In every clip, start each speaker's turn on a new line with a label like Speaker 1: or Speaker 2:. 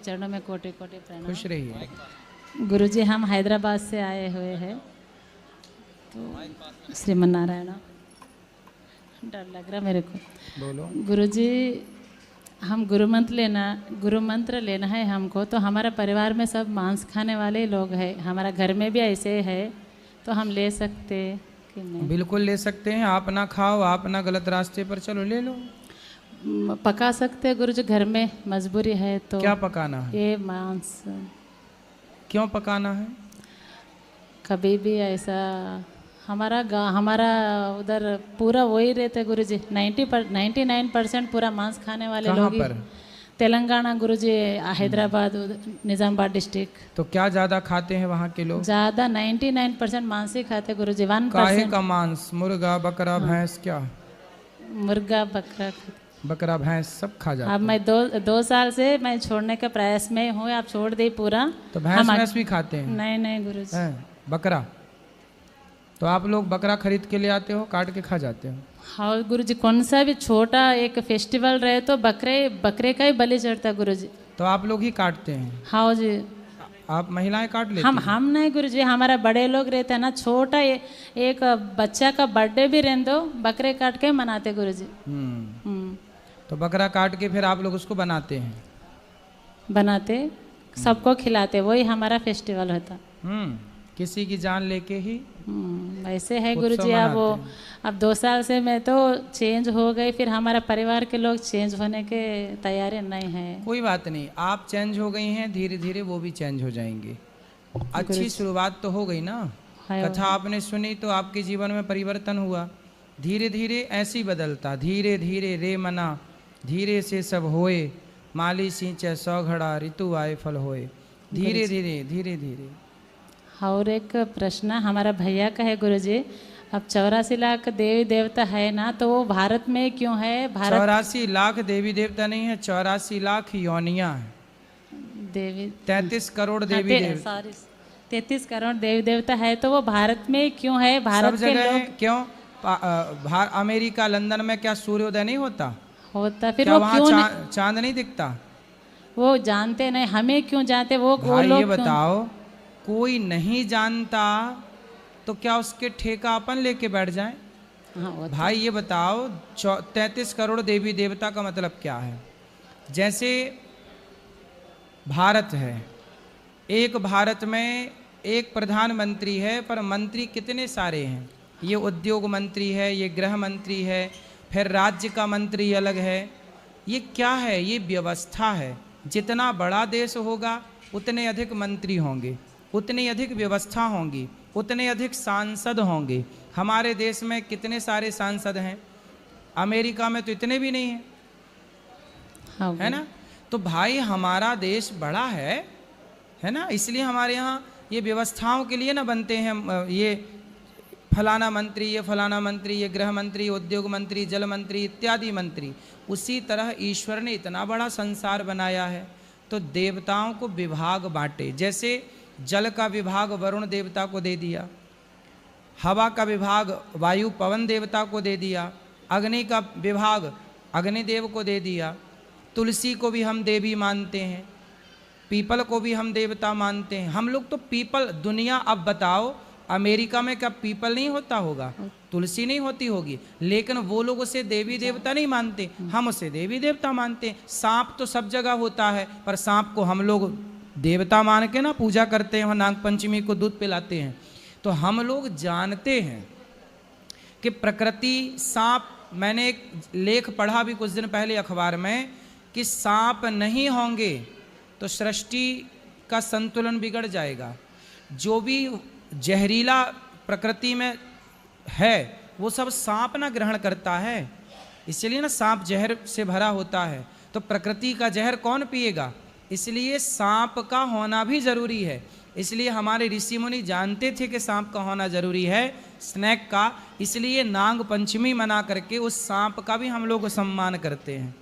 Speaker 1: चरणों में कोटि कोटि प्रणाम।
Speaker 2: खुश रहिए।
Speaker 1: गुरुजी, हम हैदराबाद से आए हुए हैं, तो श्रीमन नारायण, डर लग रहा मेरे को।
Speaker 2: बोलो।
Speaker 1: गुरुजी, हम गुरु मंत्र लेना है हमको। तो हमारा परिवार में सब मांस खाने वाले लोग हैं, हमारा घर में भी ऐसे है, तो हम ले सकते कि नहीं?
Speaker 2: बिल्कुल ले सकते हैं। आप ना खाओ, आप ना गलत रास्ते पर चलो, ले लो।
Speaker 1: पका सकते हैं गुरुजी, घर में मजबूरी है तो।
Speaker 2: क्या पकाना है?
Speaker 1: ये मांस
Speaker 2: क्यों पकाना है?
Speaker 1: कभी भी ऐसा हमारा उधर पूरा वही रहते गुरुजी। 99% पूरा मांस खाने वाले
Speaker 2: कहाँ
Speaker 1: लोग ही।
Speaker 2: पर?
Speaker 1: तेलंगाना गुरुजी, हैदराबाद, निज़ामाबाद डिस्ट्रिक्ट।
Speaker 2: तो क्या ज्यादा खाते हैं वहाँ के लोग?
Speaker 1: ज़्यादा 99% मांस ही खाते गुरुजी।
Speaker 2: काहे
Speaker 1: 1%
Speaker 2: का मांस? मुर्गा, बकरा, भैंस? क्या
Speaker 1: मुर्गा, बकरा,
Speaker 2: बकरा, भैंस सब खा जाते
Speaker 1: अब
Speaker 2: हैं।
Speaker 1: मैं दो साल से मैं छोड़ने के प्रयास में हूँ। आप छोड़ दी पूरा।
Speaker 2: तो भैंस भैंस भी खाते हैं?
Speaker 1: नहीं गुरुजी।
Speaker 2: हैं? बकरा? तो आप लोग बकरा खरीद के ले आते हो, काट के खा जाते हो?
Speaker 1: हाँ गुरुजी, कौन सा भी छोटा एक फेस्टिवल रहे तो बकरे का ही बलि चढ़ता है गुरुजी।
Speaker 2: तो आप लोग ही काटते हैं?
Speaker 1: हाँ जी।
Speaker 2: आप महिलाएं काट लेती हैं?
Speaker 1: हम नहीं गुरुजी, हमारा बड़े लोग रहते हैं ना, छोटा एक बच्चा का बर्थडे भी रहने दो, बकरे काट के मनाते गुरुजी।
Speaker 2: तो बकरा काट के फिर आप लोग उसको बनाते हैं?
Speaker 1: बनाते, सबको खिलाते, वही हमारा फेस्टिवल होता।
Speaker 2: किसी की जान लेके ही
Speaker 1: ऐसे है
Speaker 2: उत्सव
Speaker 1: गुरुजी।
Speaker 2: मनाते
Speaker 1: अब 2 साल से मैं तो चेंज हो गई, फिर हमारा परिवार के लोग चेंज होने के तैयारी नहीं है।
Speaker 2: कोई बात नहीं, आप चेंज हो गई हैं, धीरे धीरे वो भी चेंज हो जाएंगे। अच्छी शुरुआत तो हो गई ना। कथा आपने सुनी तो आपके जीवन में परिवर्तन हुआ। धीरे धीरे ऐसे ही बदलता। धीरे धीरे रे मना, धीरे से सब होए, माली सींचे 100 घड़ा, ऋतु आए फल होए। धीरे धीरे धीरे धीरे।
Speaker 1: और एक प्रश्न हमारा भैया का है गुरुजी। अब 84 लाख देवी देवता है ना, तो वो भारत में क्यों है?
Speaker 2: 84 लाख देवी देवता नहीं है, 84 लाख योनियां हैं।
Speaker 1: देवी
Speaker 2: 33 करोड़ देवी देवता।
Speaker 1: सॉरी, 33 करोड़ देवी देवता है, तो वो भारत में क्यों है? भारत
Speaker 2: सब
Speaker 1: के
Speaker 2: जगह है।
Speaker 1: लोग
Speaker 2: क्यों? अमेरिका, लंदन में क्या सूर्योदय नहीं होता?
Speaker 1: होता, फिर
Speaker 2: क्या
Speaker 1: वो
Speaker 2: वहाँ
Speaker 1: क्यों
Speaker 2: चांद नहीं दिखता?
Speaker 1: वो जानते नहीं, हमें क्यों जानते? वो
Speaker 2: भाई
Speaker 1: लोग
Speaker 2: ये बताओ, कोई नहीं जानता तो क्या उसके ठेका अपन लेके बैठ जाएं?
Speaker 1: हाँ,
Speaker 2: भाई ये बताओ, 33 करोड़ देवी देवता का मतलब क्या है? जैसे भारत है, एक भारत में एक प्रधानमंत्री है, पर मंत्री कितने सारे हैं। ये उद्योग मंत्री है, ये गृह मंत्री है, फिर राज्य का मंत्री अलग है। ये क्या है? ये व्यवस्था है। जितना बड़ा देश होगा उतने अधिक मंत्री होंगे, उतनी अधिक व्यवस्था होंगी, उतने अधिक सांसद होंगे। हमारे देश में कितने सारे सांसद हैं? अमेरिका में तो इतने भी नहीं हैं।
Speaker 1: हाँ,
Speaker 2: है ना? तो भाई हमारा देश बड़ा है ना, इसलिए हमारे यहाँ ये व्यवस्थाओं के लिए ना बनते हैं। ये फलाना मंत्री, ये फलाना मंत्री, ये गृह मंत्री, उद्योग मंत्री, जल मंत्री इत्यादि मंत्री। उसी तरह ईश्वर ने इतना बड़ा संसार बनाया है, तो देवताओं को विभाग बांटे। जैसे जल का विभाग वरुण देवता को दे दिया, हवा का विभाग वायु पवन देवता को दे दिया, अग्नि का विभाग अग्निदेव को दे दिया, तुलसी को भी हम देवी मानते हैं, पीपल को भी हम देवता मानते हैं। हम लोग तो पीपल, दुनिया, अब बताओ अमेरिका में क्या पीपल नहीं होता होगा, तुलसी नहीं होती होगी, लेकिन वो लोग उसे देवी देवता नहीं मानते, हम उसे देवी देवता मानते हैं। सांप तो सब जगह होता है, पर सांप को हम लोग देवता मान के ना पूजा करते हैं और नाग पंचमी को दूध पिलाते हैं। तो हम लोग जानते हैं कि प्रकृति, सांप, मैंने एक लेख पढ़ा भी कुछ दिन पहले अखबार में कि सांप नहीं होंगे तो सृष्टि का संतुलन बिगड़ जाएगा। जो भी जहरीला प्रकृति में है वो सब सांप ना ग्रहण करता है, इसलिए ना सांप जहर से भरा होता है। तो प्रकृति का जहर कौन पिएगा? इसलिए सांप का होना भी जरूरी है। इसलिए हमारे ऋषि मुनि जानते थे कि सांप का होना जरूरी है, स्नेक का। इसलिए नाग पंचमी मना करके उस सांप का भी हम लोग सम्मान करते हैं।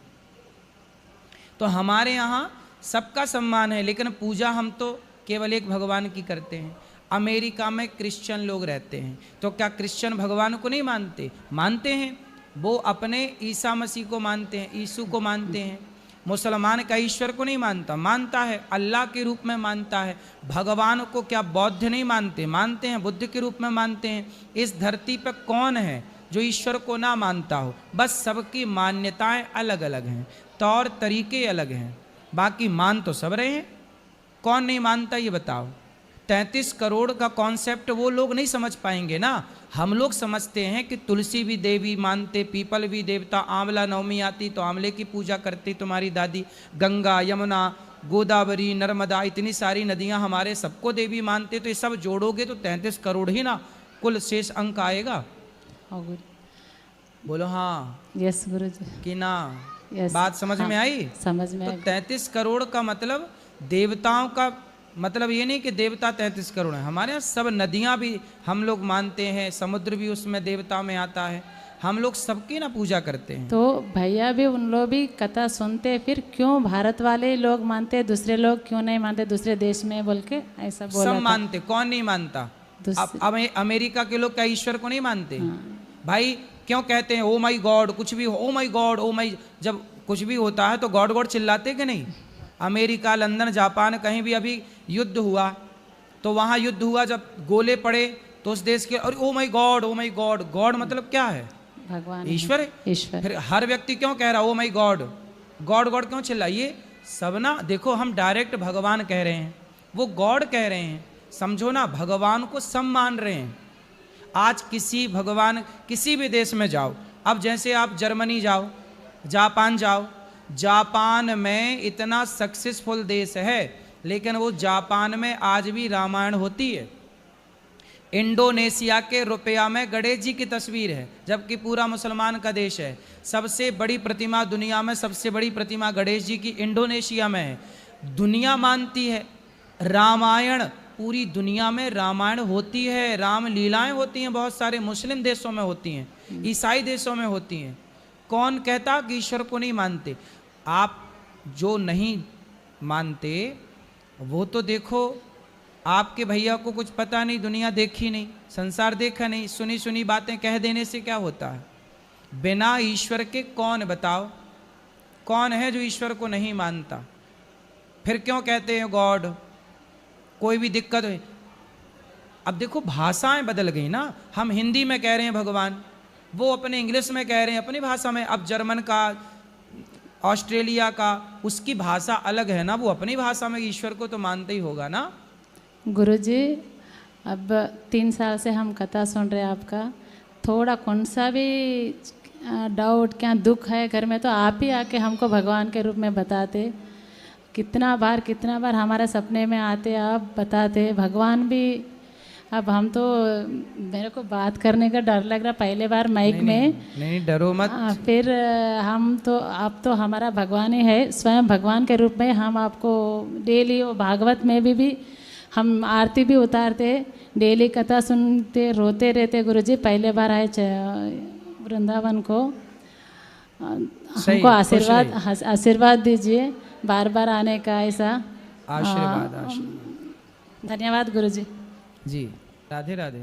Speaker 2: तो हमारे यहाँ सबका सम्मान है, लेकिन पूजा हम तो केवल एक भगवान की करते हैं। अमेरिका में क्रिश्चियन लोग रहते हैं, तो क्या क्रिश्चियन भगवान को नहीं मानते? मानते हैं। वो अपने ईसा मसीह को मानते हैं, यीशु को मानते हैं। मुसलमान का ईश्वर को नहीं मानता, मानता है अल्लाह के रूप में मानता है। भगवान को क्या बौद्ध नहीं मानते? मानते हैं, बुद्ध के रूप में मानते हैं। इस धरती पर कौन है जो ईश्वर को ना मानता हो? बस सबकी मान्यताएं अलग अलग हैं, तौर तरीके अलग हैं, बाकी मान तो सब रहे हैं। कौन नहीं मानता ये बताओ? 33 करोड़ का कॉन्सेप्ट वो लोग नहीं समझ पाएंगे ना। हम लोग समझते हैं कि तुलसी भी देवी मानते, पीपल भी देवता, आंवला नवमी आती तो आंवले की पूजा करती तुम्हारी दादी, गंगा यमुना गोदावरी नर्मदा इतनी सारी नदियां हमारे सबको देवी मानते। तो ये सब जोड़ोगे तो 33 करोड़ ही ना कुल शेष अंक आएगा। बोलो हाँ
Speaker 1: यस गुरु जी
Speaker 2: कि ना?
Speaker 1: यस,
Speaker 2: बात समझ में आई?
Speaker 1: समझ में
Speaker 2: तो
Speaker 1: आई।
Speaker 2: 33 करोड़ का मतलब देवताओं का मतलब ये नहीं कि देवता 33 करोड़ है। हमारे यहाँ सब नदियाँ भी हम लोग मानते हैं, समुद्र भी उसमें देवता में आता है। हम लोग सबकी ना पूजा करते हैं।
Speaker 1: तो भैया भी उन लोग भी कथा सुनते, फिर क्यों भारत वाले लोग मानते, दूसरे लोग क्यों नहीं मानते दूसरे देश में बोल के ऐसा बोला
Speaker 2: सब मानते, कौन नहीं मानता? अब अमेरिका के लोग क्या ईश्वर को नहीं मानते? भाई क्यों कहते हैं ओ माई गॉड? कुछ भी ओ माई गॉड ओ माई, जब कुछ भी होता है तो गॉड गॉड चिल्लाते कि नहीं? अमेरिका, लंदन, जापान कहीं भी अभी युद्ध हुआ तो वहाँ युद्ध हुआ, जब गोले पड़े तो उस देश के और ओ माई गॉड ओ माई गॉड। गॉड मतलब क्या है?
Speaker 1: भगवान,
Speaker 2: ईश्वर है।
Speaker 1: ईश्वर।
Speaker 2: फिर हर व्यक्ति क्यों कह रहा ओ माई गॉड? गॉड गॉड क्यों चिल्लाइए? सब ना देखो, हम डायरेक्ट भगवान कह रहे हैं, वो गॉड कह रहे हैं। समझो ना, भगवान को सब मान रहे हैं। आज किसी भगवान किसी भी देश में जाओ, अब जैसे आप जर्मनी जाओ, जापान जाओ, जापान में इतना सक्सेसफुल देश है लेकिन वो जापान में आज भी रामायण होती है। इंडोनेशिया के रुपया में गणेश जी की तस्वीर है, जबकि पूरा मुसलमान का देश है। सबसे बड़ी प्रतिमा दुनिया में, सबसे बड़ी प्रतिमा गणेश जी की इंडोनेशिया में है। दुनिया मानती है रामायण, पूरी दुनिया में रामायण होती है, राम लीलाएं होती हैं, बहुत सारे मुस्लिम देशों में होती हैं, ईसाई देशों में होती हैं। कौन कहता कि ईश्वर को नहीं मानते? आप जो नहीं मानते वो तो देखो, आपके भैया को कुछ पता नहीं, दुनिया देखी नहीं, संसार देखा नहीं, सुनी सुनी बातें कह देने से क्या होता है? बिना ईश्वर के कौन, बताओ कौन है जो ईश्वर को नहीं मानता? फिर क्यों कहते हैं गॉड? कोई भी दिक्कत है, अब देखो भाषाएं बदल गई ना। हम हिंदी में कह रहे हैं भगवान, वो अपने इंग्लिश में कह रहे हैं अपनी भाषा में। अब जर्मन का, ऑस्ट्रेलिया का, उसकी भाषा अलग है ना, वो अपनी भाषा में ईश्वर को तो मानते ही होगा ना।
Speaker 1: गुरुजी अब 3 साल से हम कथा सुन रहे हैं आपका, थोड़ा कौन सा भी डाउट क्या दुख है घर में तो आप ही आके हमको भगवान के रूप में बताते। कितना बार हमारे सपने में आते, आप बताते भगवान भी। अब हम तो, मेरे को बात करने का डर लग रहा पहले बार माइक में।
Speaker 2: नहीं डरो मत।
Speaker 1: फिर हम तो, आप तो हमारा भगवान ही है, स्वयं भगवान के रूप में हम आपको डेली, वो भागवत में भी हम आरती भी उतारते, डेली कथा सुनते, रोते रहते। गुरुजी पहले बार आए वृंदावन को, हमको आशीर्वाद दीजिए बार बार आने का, ऐसा
Speaker 2: आशीर्वाद।
Speaker 1: धन्यवाद गुरुजी
Speaker 2: जी। राधे राधे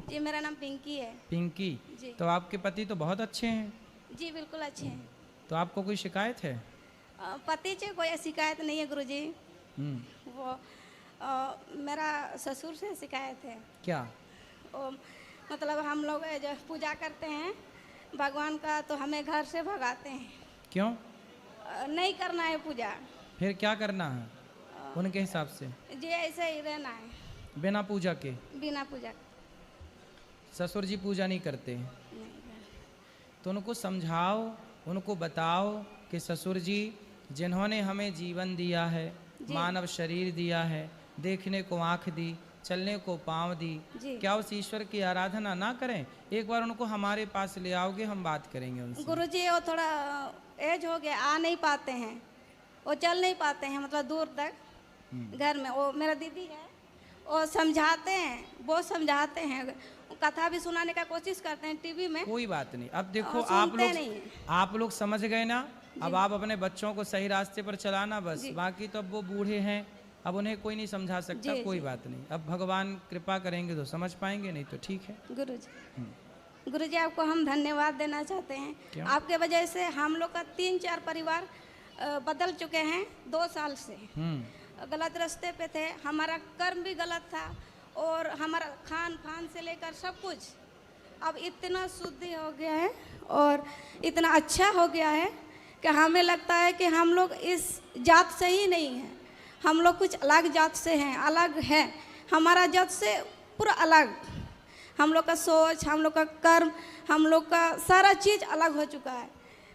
Speaker 3: जी। मेरा नाम पिंकी है।
Speaker 2: पिंकी
Speaker 3: जी।
Speaker 2: तो आपके पति तो बहुत अच्छे हैं।
Speaker 3: जी बिल्कुल अच्छे हैं।
Speaker 2: तो आपको कोई शिकायत है?
Speaker 3: पति से कोई शिकायत नहीं है गुरुजी। वो मेरा ससुर से शिकायत है।
Speaker 2: क्या?
Speaker 3: मतलब हम लोग जब पूजा करते हैं भगवान का तो हमें घर से भगाते हैं।
Speaker 2: क्यों?
Speaker 3: नहीं करना है पूजा।
Speaker 2: फिर क्या करना है उनके हिसाब से?
Speaker 3: जी ऐसे ही रहना है
Speaker 2: बिना पूजा के।
Speaker 3: बिना पूजा।
Speaker 2: ससुर जी पूजा नहीं करते?
Speaker 3: नहीं।
Speaker 2: तो उनको समझाओ, उनको बताओ कि ससुर जी जिन्होंने हमें जीवन दिया है, मानव शरीर दिया है, देखने को आँख दी, चलने को पाँव दी, क्या उस ईश्वर की आराधना ना करें? एक बार उनको हमारे पास ले आओगे, हम बात करेंगे उनसे।
Speaker 3: गुरुजी वो थोड़ा एज हो गया, आ नहीं पाते हैं, वो चल नहीं पाते हैं, मतलब दूर तक घर में। वो मेरा दीदी है, वो समझाते हैं, वो समझाते हैं, कथा भी सुनाने का कोशिश करते हैं टीवी में।
Speaker 2: कोई बात नहीं। अब देखो आप लोग समझ गए ना। अब आप अपने बच्चों को सही रास्ते पर चलाना बस, बाकी तो अब वो बूढ़े हैं, अब उन्हें कोई नहीं समझा सकता। कोई बात नहीं, अब भगवान कृपा करेंगे तो समझ पाएंगे, नहीं तो ठीक है।
Speaker 3: गुरुजी आपको हम धन्यवाद देना चाहते हैं। आपके वजह से हम लोग का 3-4 परिवार बदल चुके हैं 2 साल से। गलत रास्ते पे थे, हमारा कर्म भी गलत था और हमारा खान पान से लेकर सब कुछ अब इतना शुद्धि हो गया है और इतना अच्छा हो गया है कि हमें लगता है कि हम लोग इस जात से ही नहीं हैं, हम लोग कुछ अलग जात से हैं, अलग है हमारा जात से पूरा अलग। हम लोग का सोच, हम लोग का कर्म, हम लोग का सारा चीज़ अलग हो चुका है।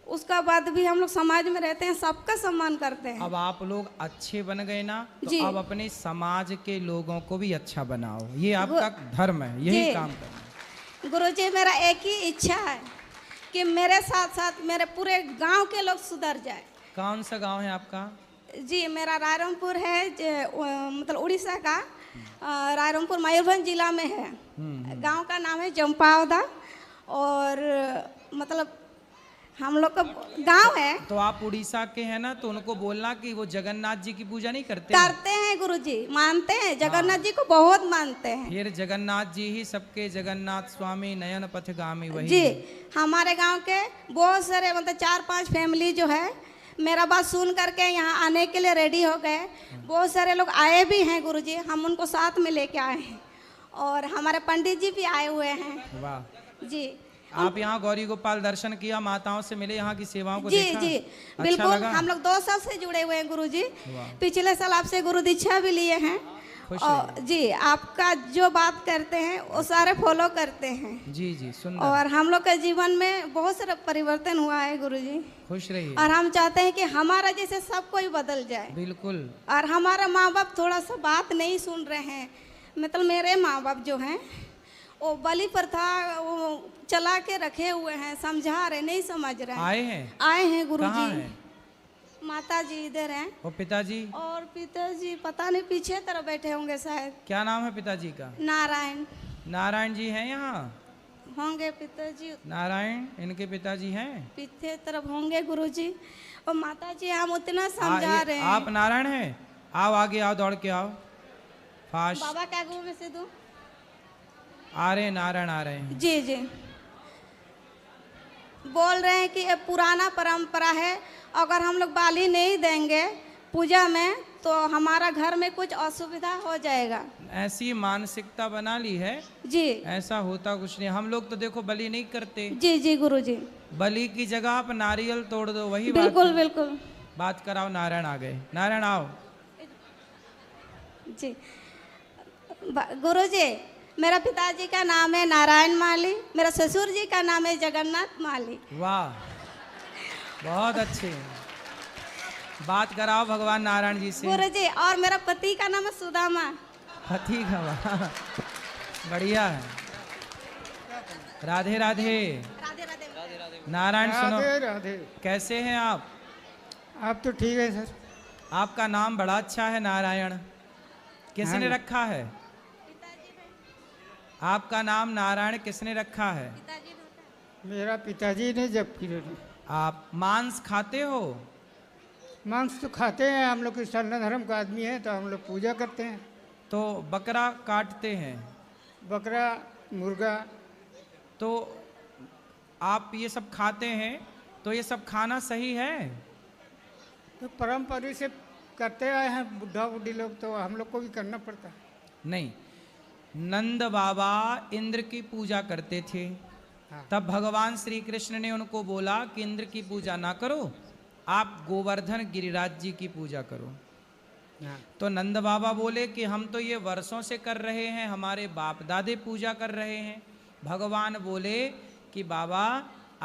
Speaker 3: उसका बाद भी हम लोग समाज में रहते हैं, सबका सम्मान करते हैं।
Speaker 2: अब आप लोग अच्छे बन गए ना, तो
Speaker 3: जी।
Speaker 2: अब अपने समाज के लोगों को भी अच्छा बनाओ, ये आपका धर्म है, यही
Speaker 3: जी।
Speaker 2: काम करना।
Speaker 3: गुरुजी, मेरा एक ही इच्छा है कि मेरे साथ साथ मेरे पूरे गांव के लोग सुधर जाए।
Speaker 2: कौन सा गांव है आपका?
Speaker 3: जी, मेरा रायरंगपुर है, मतलब उड़ीसा का रायरंगपुर मयूरभंज जिला में है। गांव का नाम है जमपावदा और मतलब हम लोग का गांव है।
Speaker 2: तो आप उड़ीसा के हैं ना, तो उनको बोलना कि वो जगन्नाथ जी की पूजा नहीं करते?
Speaker 3: करते हैं गुरुजी, मानते हैं जगन्नाथ जी को, बहुत मानते हैं।
Speaker 2: फिर जगन्नाथ जी ही सबके जगन्नाथ स्वामी नयन पथगामी वही
Speaker 3: जी,
Speaker 2: है।
Speaker 3: हमारे गांव के बहुत सारे मतलब 4-5 फैमिली जो है मेरा बात सुन करके यहाँ आने के लिए रेडी हो गए। बहुत सारे लोग आए भी हैं गुरुजी, हम उनको साथ में लेके आए हैं और हमारे पंडित जी भी आए हुए हैं।
Speaker 2: वाह।
Speaker 3: जी,
Speaker 2: आप यहाँ गौरी गोपाल दर्शन किया, माताओं से मिले, यहाँ की सेवाओं को
Speaker 3: जी
Speaker 2: देखा?
Speaker 3: जी
Speaker 2: अच्छा
Speaker 3: बिल्कुल।
Speaker 2: लगा?
Speaker 3: हम लोग 2 साल से जुड़े हुए हैं गुरुजी।
Speaker 2: वाह।
Speaker 3: पिछले साल आपसे गुरु दीक्षा भी लिए हैं
Speaker 2: खुश
Speaker 3: और जी, आपका जो बात करते हैं वो सारे फॉलो करते हैं।
Speaker 2: जी जी, सुंदर।
Speaker 3: और हम लोग के जीवन में बहुत सारा परिवर्तन हुआ है गुरुजी,
Speaker 2: खुश रहिए।
Speaker 3: और हम चाहते हैं कि हमारा जैसे सब कोई बदल जाए।
Speaker 2: बिल्कुल।
Speaker 3: और हमारा माँ बाप थोड़ा सा बात नहीं सुन रहे हैं, मतलब मेरे माँ बाप जो हैं वो बलि प्रथा वो चला के रखे हुए हैं, समझा रहे नहीं समझ रहे हैं।
Speaker 2: आए हैं कहाँ
Speaker 3: गुरुजी।
Speaker 2: हैं?
Speaker 3: माता जी इधर हैं
Speaker 2: और पिताजी?
Speaker 3: और पिताजी पता नहीं पीछे तरफ बैठे होंगे शायद।
Speaker 2: क्या नाम है पिताजी का?
Speaker 3: नारायण
Speaker 2: नारायण जी हैं यहाँ?
Speaker 3: होंगे पिताजी,
Speaker 2: नारायण इनके पिताजी हैं?
Speaker 3: पीछे तरफ होंगे गुरुजी। और माता जी हम उतना समझा रहे हैं।
Speaker 2: आप नारायण हैं? आओ आगे आओ, दौड़ के आओ, फास्ट।
Speaker 3: बाबा क्या गुरु में से दूं?
Speaker 2: आ रहे नारायण, आ रहे हैं।
Speaker 3: जी जी, बोल रहे हैं कि ये पुराना परंपरा है, अगर हम लोग बाली नहीं देंगे पूजा में तो हमारा घर में कुछ असुविधा हो जाएगा।
Speaker 2: ऐसी मानसिकता बना ली है
Speaker 3: जी,
Speaker 2: ऐसा होता कुछ नहीं। हम लोग तो देखो बलि नहीं करते।
Speaker 3: जी जी गुरुजी,
Speaker 2: बलि की जगह आप नारियल तोड़ दो, वही बात।
Speaker 3: बिल्कुल बिल्कुल।
Speaker 2: बात कराओ। नारायण आ गए, नारायण आओ।
Speaker 3: जी गुरुजी, मेरा पिताजी का नाम है नारायण माली, मेरा ससुर जी का नाम है जगन्नाथ माली।
Speaker 2: वाह, बहुत अच्छे। बात कराओ भगवान नारायण जी से।
Speaker 3: गुरुजी, और मेरा पति का नाम है सुदामा।
Speaker 2: पति का? वाह, बढ़िया है। राधे राधे।
Speaker 3: राधे राधे।
Speaker 2: नारायण सुनो,
Speaker 4: राधे राधे।
Speaker 2: कैसे हैं आप?
Speaker 4: आप तो ठीक है सर।
Speaker 2: आपका नाम बड़ा अच्छा है, नारायण। किसने
Speaker 4: हाँ।
Speaker 2: रखा है? आपका नाम नारायण किसने रखा है?
Speaker 4: मेरा पिताजी ने जब किया।
Speaker 2: आप मांस खाते हो?
Speaker 4: मांस तो खाते हैं, हम लोग सनातन धर्म का आदमी है तो हम लोग पूजा करते हैं।
Speaker 2: तो बकरा काटते हैं?
Speaker 4: बकरा, मुर्गा।
Speaker 2: तो आप ये सब खाते हैं, तो ये सब खाना सही है?
Speaker 4: तो परंपरा से करते आए हैं बुढ़ा बुढ़ी लोग, तो हम लोग को भी करना पड़ता है।
Speaker 2: नहीं, नंद बाबा इंद्र की पूजा करते थे।
Speaker 4: हाँ।
Speaker 2: तब भगवान श्री कृष्ण ने उनको बोला कि इंद्र की पूजा ना करो, आप गोवर्धन गिरिराज जी की पूजा करो।
Speaker 4: हाँ।
Speaker 2: तो नंद बाबा बोले कि हम तो ये वर्षों से कर रहे हैं, हमारे बाप दादे पूजा कर रहे हैं। भगवान बोले कि बाबा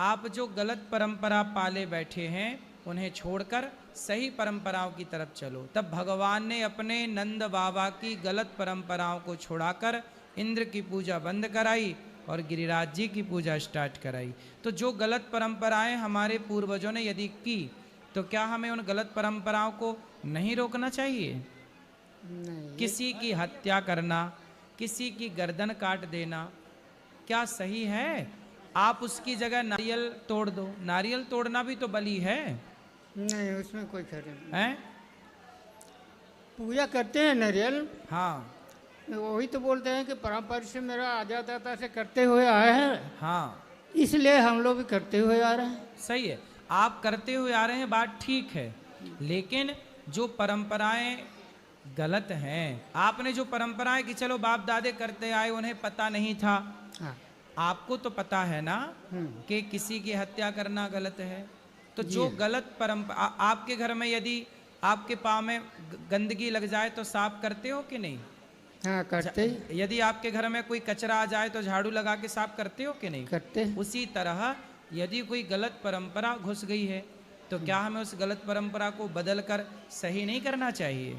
Speaker 2: आप जो गलत परंपरा पाले बैठे हैं उन्हें छोड़कर सही परंपराओं की तरफ चलो। तब भगवान ने अपने नंद बाबा की गलत परंपराओं को छुड़ाकर इंद्र की पूजा बंद कराई और गिरिराज जी की पूजा स्टार्ट कराई। तो जो गलत परंपराएं हमारे पूर्वजों ने यदि की, तो क्या हमें उन गलत परंपराओं को नहीं रोकना चाहिए?
Speaker 4: नहीं,
Speaker 2: किसी की हत्या करना, किसी की गर्दन काट देना क्या सही है? आप उसकी जगह नारियल तोड़ दो। नारियल तोड़ना भी तो बलि है,
Speaker 4: नहीं उसमें कोई खर्च नहीं।
Speaker 2: हैं?
Speaker 4: पूजा करते हैं नारियल।
Speaker 2: हाँ
Speaker 4: वही तो बोलते हैं कि परंपरा से मेरा आजादाता से करते हुए आए हैं,
Speaker 2: हाँ,
Speaker 4: इसलिए हम लोग भी करते हुए आ रहे हैं।
Speaker 2: सही है। आप करते हुए आ रहे हैं, बात ठीक है, लेकिन जो परंपराएं गलत हैं, आपने जो परंपराएं कि चलो बाप दादे करते आए उन्हें पता नहीं था,
Speaker 4: हाँ।
Speaker 2: आपको तो पता है ना कि किसी की हत्या करना गलत है। तो जो गलत परंपरा, आपके घर में यदि आपके पाँव में गंदगी लग जाए तो साफ करते हो कि नहीं?
Speaker 4: हाँ करते ही।
Speaker 2: यदि आपके घर में कोई कचरा आ जाए तो झाड़ू लगा के साफ करते हो कि नहीं?
Speaker 4: करते।
Speaker 2: उसी तरह यदि कोई गलत परंपरा घुस गई है तो क्या हमें उस गलत परंपरा को बदल कर सही नहीं करना चाहिए?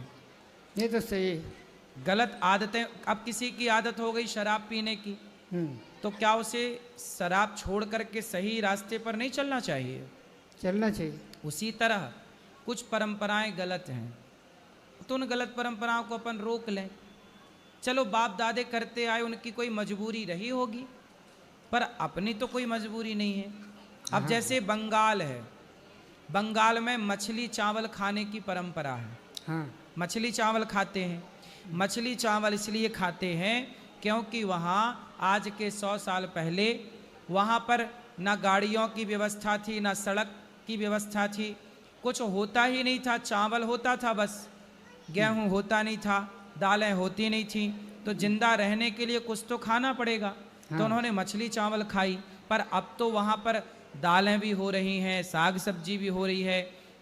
Speaker 4: ये तो सही।
Speaker 2: गलत आदतें, अब किसी की आदत हो गई शराब पीने की, तो क्या उसे शराब छोड़ करके सही रास्ते पर नहीं चलना चाहिए?
Speaker 4: चलना चाहिए।
Speaker 2: उसी तरह कुछ परंपराएं गलत हैं तो उन गलत परंपराओं को अपन रोक लें। चलो बाप दादे करते आए, उनकी कोई मजबूरी रही होगी, पर अपनी तो कोई मजबूरी नहीं है। अब जैसे बंगाल है, बंगाल में मछली चावल खाने की परंपरा है।
Speaker 4: हाँ।
Speaker 2: मछली चावल खाते हैं। मछली चावल इसलिए खाते हैं क्योंकि वहाँ आज के 100 साल पहले वहाँ पर ना गाड़ियों की व्यवस्था थी, ना सड़क की व्यवस्था थी, कुछ होता ही नहीं था। चावल होता था बस, गेहूँ होता नहीं था, दालें होती नहीं थी, तो जिंदा रहने के लिए कुछ तो खाना पड़ेगा। तो उन्होंने मछली चावल खाई। पर अब तो वहाँ पर दालें भी हो रही हैं, साग सब्जी भी हो रही है,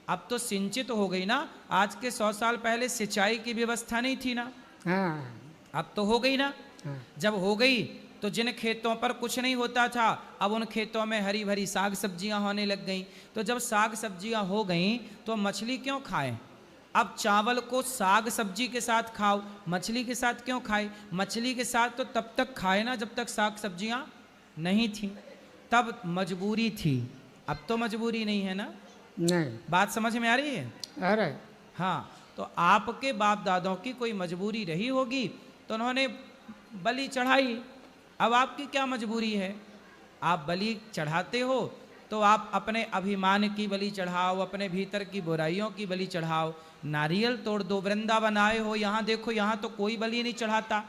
Speaker 2: अब तो सिंचित हो गई ना। आज के 100 साल पहले सिंचाई की व्यवस्था नहीं थी ना,
Speaker 4: हाँ।
Speaker 2: अब तो हो गई ना।
Speaker 4: हाँ।
Speaker 2: जब हो गई तो जिन खेतों पर कुछ नहीं होता था, अब उन खेतों में हरी भरी साग सब्जियां होने लग गईं। तो जब साग सब्जियां हो गईं तो मछली क्यों खाएं? अब चावल को साग सब्जी के साथ खाओ, मछली के साथ क्यों खाए? मछली के साथ तो तब तक खाए ना जब तक साग सब्जियां नहीं थी, तब मजबूरी थी। अब तो मजबूरी नहीं है ना।
Speaker 4: नहीं।
Speaker 2: बात समझ में आ रही है?
Speaker 4: आ रहा है।
Speaker 2: हाँ, तो आपके बाप दादों की कोई मजबूरी रही होगी तो उन्होंने बलि चढ़ाई। अब आपकी क्या मजबूरी है? आप बलि चढ़ाते हो तो आप अपने अभिमान की बलि चढ़ाओ, अपने भीतर की बुराइयों की बलि चढ़ाओ। नारियल तोड़ दो। वृंदावन आए हो, यहाँ देखो, यहाँ तो कोई बलि नहीं चढ़ाता,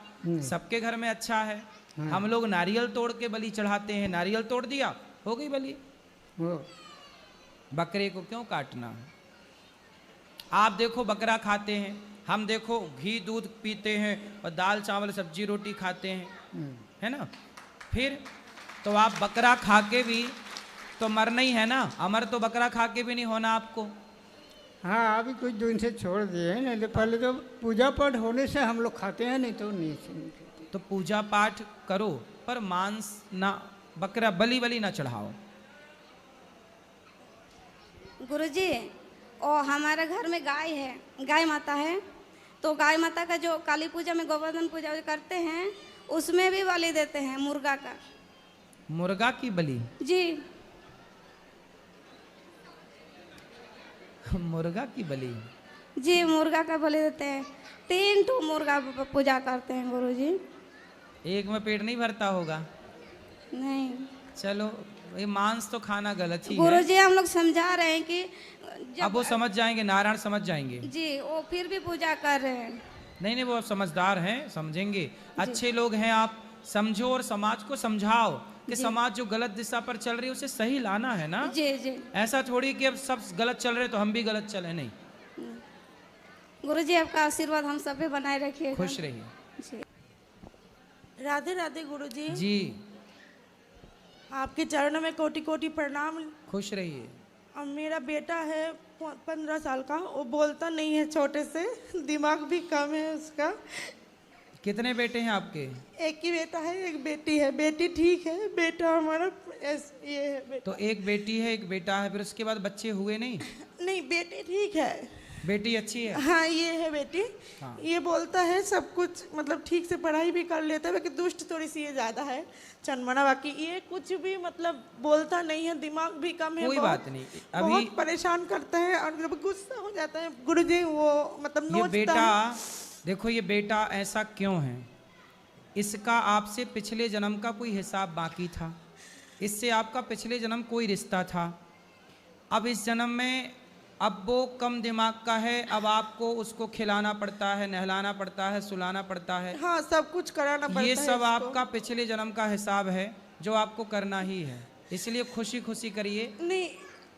Speaker 2: सबके घर में अच्छा है। हम लोग नारियल तोड़ के बलि चढ़ाते हैं। नारियल तोड़ दिया, हो गई बलि। बकरे को क्यों काटना? आप देखो बकरा खाते हैं, हम देखो घी दूध पीते हैं और दाल चावल सब्जी रोटी खाते हैं, है ना। फिर तो आप बकरा खा के भी तो मरना ही है ना, अमर तो बकरा खा के भी नहीं होना आपको।
Speaker 4: हाँ, अभी कुछ दिन से छोड़ दिए हैं, नहीं तो पहले तो पूजा पाठ होने से हम लोग खाते हैं, नहीं तो नहीं खाते।
Speaker 2: तो पूजा पाठ करो पर मांस ना, बकरा बलि ना चढ़ाओ।
Speaker 3: गुरुजी, और हमारे घर में गाय है, गाय माता है, तो गाय माता का जो काली पूजा में गोवर्धन पूजा करते हैं उसमें भी बलि देते हैं मुर्गा का।
Speaker 2: मुर्गा की बलि?
Speaker 3: जी।
Speaker 2: मुर्गा की बलि?
Speaker 3: जी, मुर्गा का बलि देते हैं। 3 ठो मुर्गा पूजा करते हैं गुरुजी।
Speaker 2: एक में पेट नहीं भरता होगा?
Speaker 3: नहीं।
Speaker 2: चलो, ये मांस तो खाना गलत ही है।
Speaker 3: गुरुजी, हम लोग समझा रहे हैं कि
Speaker 2: अब वो समझ जाएंगे, नारायण समझ जाएंगे।
Speaker 3: जी, वो फिर भी पूजा कर रहे हैं।
Speaker 2: नहीं नहीं, वो समझदार हैं, समझेंगे। अच्छे लोग हैं, आप समझो और समाज को समझाओ कि समाज जो गलत दिशा पर चल रही है उसे सही लाना है ना।
Speaker 3: जी जी।
Speaker 2: ऐसा थोड़ी कि अब सब गलत चल रहे तो हम भी गलत चले, नहीं।
Speaker 3: गुरुजी, आपका आशीर्वाद हम सब पे बनाए रखिए।
Speaker 2: खुश रहिए।
Speaker 5: राधे राधे गुरुजी।
Speaker 2: जी,
Speaker 5: आपके चरणों में कोटि कोटि प्रणाम।
Speaker 2: खुश रहिए।
Speaker 5: अब मेरा बेटा है 15 साल का, वो बोलता नहीं है, छोटे से, दिमाग भी कम है उसका।
Speaker 2: कितने बेटे हैं आपके?
Speaker 5: एक ही बेटा है, एक बेटी है। बेटी ठीक है, बेटा हमारा ये है बेटा।
Speaker 2: तो एक बेटी है, एक बेटा है, फिर उसके बाद बच्चे हुए नहीं?
Speaker 5: नहीं, बेटी ठीक है।
Speaker 2: बेटी अच्छी है?
Speaker 5: हाँ, ये है बेटी।
Speaker 2: हाँ।
Speaker 5: ये बोलता है सब कुछ, मतलब ठीक से पढ़ाई भी कर लेता है, बाकी दुष्ट थोड़ी सी ये ज़्यादा है, चनमना। बाकी ये कुछ भी मतलब बोलता नहीं है, दिमाग भी कम है।
Speaker 2: कोई बात नहीं। अभी
Speaker 5: बहुत परेशान करता है और जब गुस्सा हो जाता है गुरुजी, वो मतलब
Speaker 2: ये
Speaker 5: नोचता
Speaker 2: बेटा,
Speaker 5: है।
Speaker 2: देखो ये बेटा ऐसा क्यों है, इसका आपसे पिछले जन्म का कोई हिसाब बाकी था, इससे आपका पिछले जन्म कोई रिश्ता था। अब इस जन्म में अब वो कम दिमाग का है, अब आपको उसको खिलाना पड़ता है, नहलाना पड़ता है, सुलाना पड़ता है।
Speaker 5: हाँ, सब कुछ कराना पड़ता है।
Speaker 2: ये सब
Speaker 5: इसको।
Speaker 2: आपका पिछले जन्म का हिसाब है जो आपको करना ही है, इसलिए खुशी खुशी करिए।
Speaker 5: नहीं,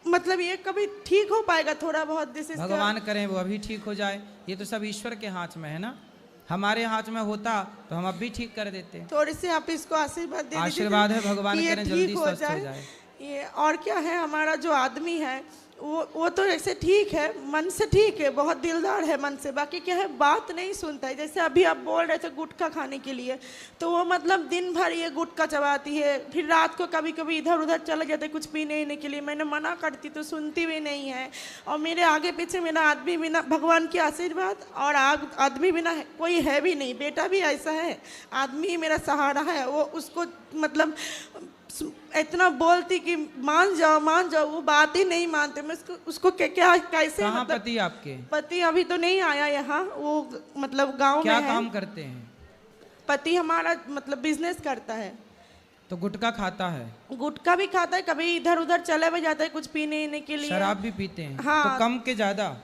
Speaker 5: मतलब ये कभी ठीक हो पाएगा? थोड़ा बहुत दिस इज
Speaker 2: भगवान करें वो अभी ठीक हो जाए। ये तो सब ईश्वर के हाथ में है ना, हमारे हाथ में होता तो हम अब भी ठीक कर देते।
Speaker 5: थोड़ी सी आप इसको आशीर्वाद दे दीजिए,
Speaker 2: आशीर्वाद है, भगवान
Speaker 5: कि ये
Speaker 2: करें जल्दी
Speaker 5: ठीक
Speaker 2: स्वस्थ हो जाए।
Speaker 5: ये और क्या है, हमारा जो आदमी है वो तो ऐसे ठीक है, मन से ठीक है, बहुत दिलदार है मन से, बाकी क्या है बात नहीं सुनता है। जैसे अभी आप बोल रहे थे गुटखा खाने के लिए, तो वो मतलब दिन भर ये गुटखा चबाती है, फिर रात को कभी कभी इधर उधर चले जाते कुछ पीने के लिए, मैंने मना करती तो सुनती भी नहीं है। और मेरे आगे पीछे मेरा आदमी बिना भगवान के आशीर्वाद और आदमी बिना कोई है भी नहीं। बेटा भी ऐसा है, आदमी ही मेरा सहारा है। वो उसको मतलब इतना बोलती कि मान जाओ, वो बात ही नहीं मानते। मैं उसको क्या कैसे
Speaker 2: कहाँ
Speaker 5: मतलब,
Speaker 2: पति आपके?
Speaker 5: पति अभी तो नहीं आया यहाँ, वो मतलब गांव में
Speaker 2: क्या
Speaker 5: है।
Speaker 2: काम करते हैं?
Speaker 5: पति हमारा मतलब बिजनेस करता है।
Speaker 2: तो गुटखा खाता है?
Speaker 5: गुटखा भी खाता है, कभी इधर उधर चले भी जाता है कुछ पीने के लिए।
Speaker 2: शराब भी पीते हैं?
Speaker 5: हाँ।
Speaker 2: तो कम के ज्यादा?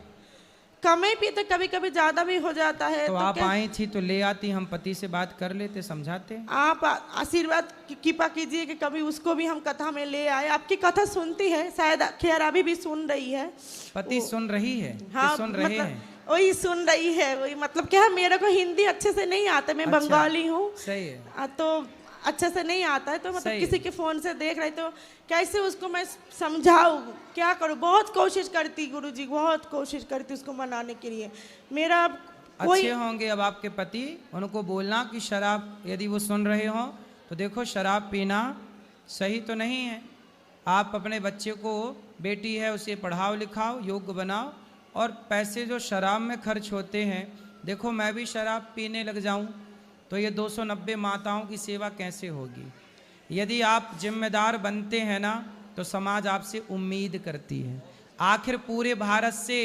Speaker 5: कम ही पीते, कभी कभी ज्यादा भी हो जाता है।
Speaker 2: तो आप
Speaker 5: क्या?
Speaker 2: आई थी तो ले आती, हम पति से बात कर लेते, समझाते।
Speaker 5: आप आशीर्वाद कृपा कीजिए कि कभी उसको भी हम कथा में ले आए। आपकी कथा सुनती है शायद, खैर अभी भी सुन रही है।
Speaker 2: पति सुन रही है?
Speaker 5: हाँ,
Speaker 2: सुन रहे
Speaker 5: मतलब
Speaker 2: हैं?
Speaker 5: वही सुन रही है, वही मतलब क्या है, मेरे को हिंदी अच्छे से नहीं आता, मैं
Speaker 2: अच्छा,
Speaker 5: बंगाली हूँ।
Speaker 2: सही है।
Speaker 5: तो अच्छे से नहीं आता है, तो मतलब
Speaker 2: सही
Speaker 5: किसी
Speaker 2: है।
Speaker 5: के फोन से देख रही, तो कैसे उसको मैं समझाऊँ, क्या करूँ। बहुत कोशिश करती गुरुजी, बहुत कोशिश करती उसको मनाने के लिए। मेरा
Speaker 2: अच्छे होंगे अब आपके पति, उनको बोलना कि शराब, यदि वो सुन रहे हो तो देखो शराब पीना सही तो नहीं है। आप अपने बच्चे को, बेटी है उसे पढ़ाओ लिखाओ, योग्य बनाओ, और पैसे जो शराब में खर्च होते हैं, देखो मैं भी शराब पीने लग जाऊं तो ये 290 माताओं की सेवा कैसे होगी। यदि आप जिम्मेदार बनते हैं ना तो समाज आपसे उम्मीद करती है। आखिर पूरे भारत से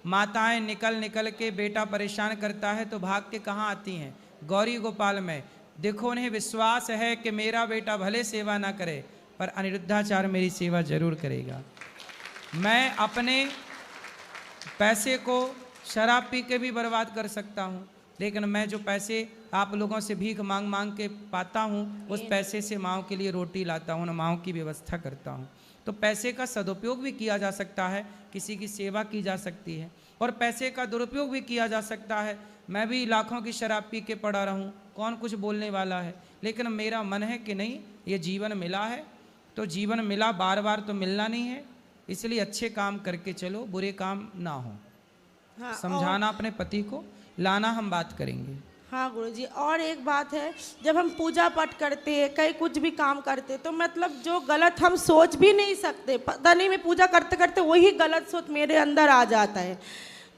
Speaker 2: माताएं निकल के बेटा परेशान करता है तो भाग के कहाँ आती हैं? गौरी गोपाल में। देखो उन्हें विश्वास है कि मेरा बेटा भले सेवा ना करे पर अनिरुद्धाचार्य मेरी सेवा जरूर करेगा। मैं अपने पैसे को शराब पी के भी बर्बाद कर सकता हूँ, लेकिन मैं जो पैसे आप लोगों से भीख मांग के पाता हूँ, उस पैसे से माँओं के लिए रोटी लाता हूँ, माँओं की व्यवस्था करता हूँ। तो पैसे का सदुपयोग भी किया जा सकता है, किसी की सेवा की जा सकती है, और पैसे का दुरुपयोग भी किया जा सकता है। मैं भी लाखों की शराब पी के पड़ा रहूँ, कौन कुछ बोलने वाला है। लेकिन मेरा मन है कि नहीं, ये जीवन मिला है तो जीवन मिला, बार बार तो मिलना नहीं है, इसलिए अच्छे काम करके चलो, बुरे काम ना हो।
Speaker 5: हाँ,
Speaker 2: समझाना अपने पति को, लाना हम बात करेंगे।
Speaker 5: हाँ गुरुजी, और एक बात है, जब हम पूजा पाठ करते हैं, कहीं कुछ भी काम करते, तो मतलब जो गलत हम सोच भी नहीं सकते, पता नहीं मैं पूजा करते करते वही गलत सोच मेरे अंदर आ जाता है।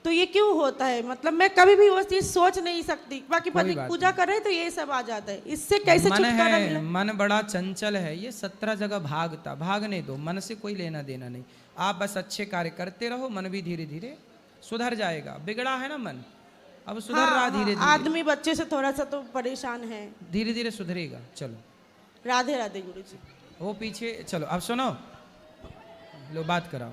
Speaker 5: तो ये क्यों होता है? मतलब मैं कभी भी वो चीज सोच नहीं सकती, बाकी पति पूजा कर रहे तो ये सब आ जाता है। इससे कैसे छुटकारा मिले?
Speaker 2: मन बड़ा चंचल है, ये 17 जगह भागता, भागने दो, मन से कोई लेना देना नहीं। आप बस अच्छे कार्य करते रहो, मन भी धीरे धीरे सुधर जाएगा। बिगड़ा है ना मन, अब सुधर रहा धीरे धीरे।
Speaker 5: आदमी बच्चे से थोड़ा सा तो परेशान है,
Speaker 2: धीरे धीरे सुधरेगा। चलो
Speaker 5: राधे राधे गुरुजी।
Speaker 2: वो पीछे चलो, अब सुनो, लो बात कराओ।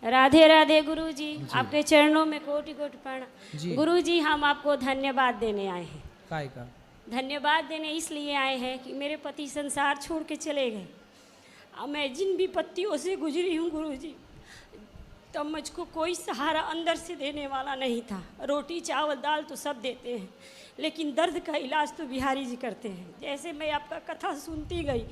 Speaker 6: राधे राधे गुरुजी, आपके चरणों में कोटि कोटि प्रणाम। गुरुजी, हम आपको धन्यवाद देने आए हैं।
Speaker 2: काय का
Speaker 6: धन्यवाद देने इसलिए आए हैं कि मेरे पति संसार छोड़ के चले गए। अब मैं जिन विपत्तियों से गुजरी हूँ गुरुजी, तब मुझको कोई सहारा अंदर से देने वाला नहीं था। रोटी चावल दाल तो सब देते हैं, लेकिन दर्द का इलाज तो बिहारी जी करते हैं। जैसे मैं आपका कथा सुनती गई,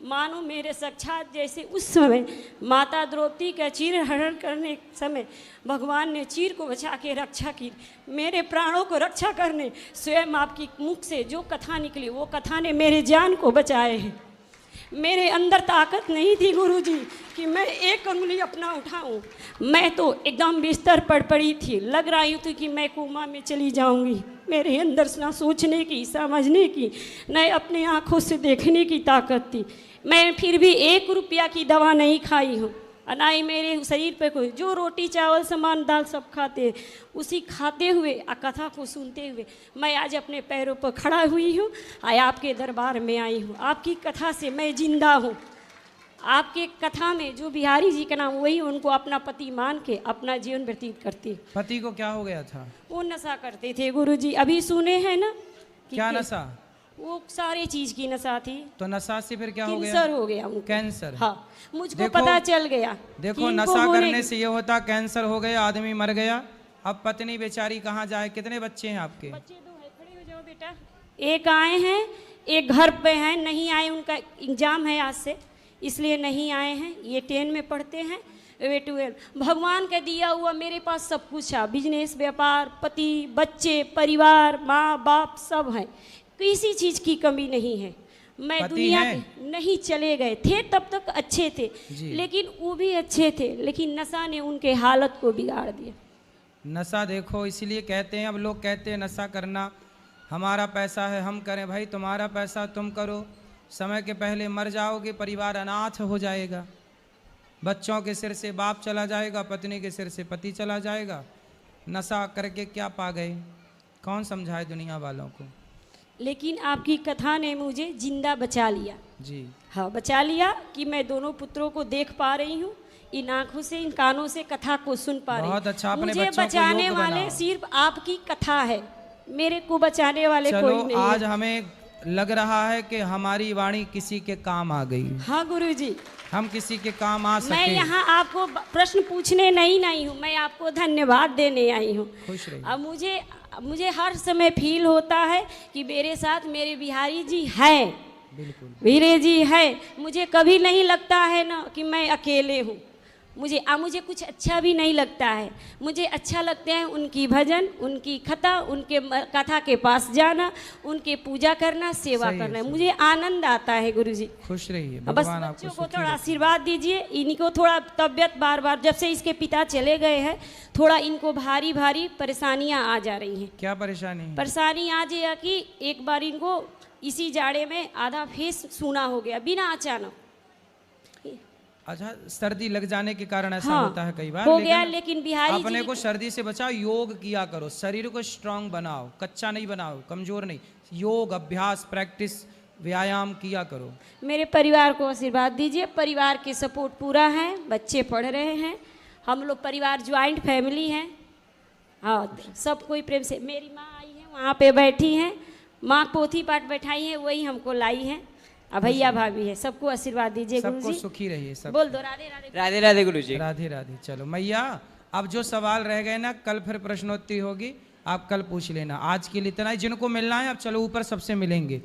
Speaker 6: मानो मेरे साक्षात जैसे उस समय माता द्रौपदी का चीर हरण करने समय भगवान ने चीर को बचा के रक्षा की, मेरे प्राणों को रक्षा करने स्वयं आपकी मुख से जो कथा निकली, वो कथा ने मेरे जान को बचाए हैं। मेरे अंदर ताकत नहीं थी गुरुजी कि मैं एक उंगली अपना उठाऊं। मैं तो एकदम बिस्तर पर पड़ी थी, लग रही थी कि मैं कोमा में चली जाऊंगी। मेरे अंदर ना सोचने की, समझने की, न अपने आँखों से देखने की ताकत थी। मैं फिर भी 1 रुपया की दवा नहीं खाई हूँ, ना ही मेरे शरीर पे कोई, जो रोटी चावल सामान दाल सब खाते, उसी खाते हुए कथा को सुनते हुए मैं आज अपने पैरों पर खड़ा हुई हूँ, आपके दरबार में आई हूँ। आपकी कथा से मैं जिंदा हूँ। आपके कथा में जो बिहारी जी का नाम, वही उनको अपना पति मान के अपना जीवन व्यतीत करती।
Speaker 2: पति को क्या हो गया था?
Speaker 6: वो नशा करते थे गुरुजी, अभी सुने हैं ना।
Speaker 2: क्या नशा?
Speaker 6: वो सारे चीज की नशा थी।
Speaker 2: तो नशा से फिर क्या हो गया?
Speaker 6: कैंसर हो गया उनको।
Speaker 2: कैंसर?
Speaker 6: हाँ, मुझको
Speaker 2: देखो-
Speaker 6: पता चल गया।
Speaker 2: देखो
Speaker 6: कि इनको
Speaker 2: नशा
Speaker 6: होने-
Speaker 2: करने से ये होता, कैंसर हो गया, आदमी मर गया, अब पत्नी बेचारी कहाँ जाए? कितने बच्चे हैं आपके?
Speaker 6: बच्चे दो है, खड़े हो जाओ बेटा। एक आए हैं, एक घर पे हैं, नहीं आए, उनका एग्जाम है आज से, इसलिए नहीं आए हैं। ये 10 में पढ़ते हैं, वे 12। भगवान का दिया हुआ मेरे पास सब कुछ है, बिजनेस, व्यापार, पति, बच्चे, परिवार, माँ बाप सब हैं, किसी चीज़ की कमी नहीं है। मैं
Speaker 2: पति
Speaker 6: दुनिया
Speaker 2: हैं?
Speaker 6: के नहीं, चले गए थे तब तक अच्छे थे,
Speaker 2: जी।
Speaker 6: लेकिन वो भी अच्छे थे, लेकिन नशा ने उनके हालत को बिगाड़ दिया।
Speaker 2: नशा देखो, इसीलिए कहते हैं, अब लोग कहते हैं नशा करना हमारा पैसा है हम करें। भाई तुम्हारा पैसा तुम करो, समय के पहले मर जाओगे, परिवार अनाथ हो जाएगा, बच्चों के सिर से बाप चला जाएगा, पत्नी के सिर से पति चला जाएगा। नशा करके क्या पा गए? कौन समझाए दुनिया वालों को?
Speaker 6: लेकिन आपकी कथा ने मुझे जिंदा बचा लिया।
Speaker 2: जी
Speaker 6: हाँ, बचा लिया कि मैं दोनों पुत्रों को देख पा रही हूँ, इन आंखों से, इन कानों से कथा को सुन पा रही हूँ।
Speaker 2: बहुत अच्छा, अपने
Speaker 6: मुझे
Speaker 2: बच्चों को
Speaker 6: बचाने
Speaker 2: योग्य
Speaker 6: वाले
Speaker 2: बनाओ।
Speaker 6: सिर्फ आपकी कथा है, मेरे को बचाने वाले कोई
Speaker 2: चलो,
Speaker 6: नहीं
Speaker 2: आज
Speaker 6: है।
Speaker 2: हमें लग रहा है कि हमारी वाणी किसी के काम आ गई,
Speaker 6: हाँ गुरुजी,
Speaker 2: हम किसी के काम आ
Speaker 6: मैं
Speaker 2: सके।
Speaker 6: यहाँ आपको प्रश्न पूछने नहीं आई हूँ, मैं आपको धन्यवाद देने आई हूँ।
Speaker 2: खुश रहिए।
Speaker 6: अब मुझे हर समय फील होता है कि मेरे साथ मेरे बिहारी जी हैं, वीरे जी है। मुझे कभी नहीं लगता है ना कि मैं अकेले हूँ। मुझे कुछ अच्छा भी नहीं लगता है। मुझे अच्छा लगते हैं उनकी भजन, उनकी कथा, उनके कथा के पास जाना, उनके पूजा करना, सेवा
Speaker 2: सही है,
Speaker 6: करना,
Speaker 2: सही।
Speaker 6: मुझे आनंद आता है गुरुजी।
Speaker 2: खुश रहिए,
Speaker 6: बस
Speaker 2: भगवान आपको
Speaker 6: बच्चों को
Speaker 2: सुखी
Speaker 6: थोड़ा
Speaker 2: रखे।
Speaker 6: आशीर्वाद दीजिए। इनको थोड़ा तबीयत बार बार, जब से इसके पिता चले गए हैं, थोड़ा इनको भारी भारी परेशानियां आ जा रही हैं।
Speaker 2: क्या परेशानी है?
Speaker 6: परेशानी आज यह कि एक बार इनको इसी जाड़े में आधा फेस सूना हो गया बिना अचानक।
Speaker 2: अच्छा, सर्दी लग जाने के कारण ऐसा
Speaker 6: हाँ,
Speaker 2: होता है कई बार,
Speaker 6: हो गया, लेकिन बिहारी
Speaker 2: अपने
Speaker 6: जी
Speaker 2: को सर्दी से बचाओ, योग किया करो, शरीर को स्ट्रांग बनाओ, कच्चा नहीं बनाओ, कमजोर नहीं। योग, अभ्यास, प्रैक्टिस, व्यायाम किया करो।
Speaker 6: मेरे परिवार को आशीर्वाद दीजिए। परिवार के सपोर्ट पूरा है, बच्चे पढ़ रहे हैं, हम लोग परिवार ज्वाइंट फैमिली हैं। हाँ, सब कोई प्रेम से। मेरी माँ आई है, वहाँ पे बैठी हैं, माँ पोथी पाठ बैठाई है, वही हमको लाई है। अब भैया भाभी है, सबको आशीर्वाद दीजिए
Speaker 2: सबको
Speaker 6: गुरुजी।
Speaker 2: सुखी रहिए सब।
Speaker 6: बोल दो राधे राधे।
Speaker 7: राधे राधे गुरुजी।
Speaker 2: राधे राधे। चलो मैया, अब जो सवाल रह गए ना, कल फिर प्रश्नोत्तरी होगी, आप कल पूछ लेना। आज के लिए इतना ही। जिनको मिलना है अब चलो ऊपर सबसे मिलेंगे।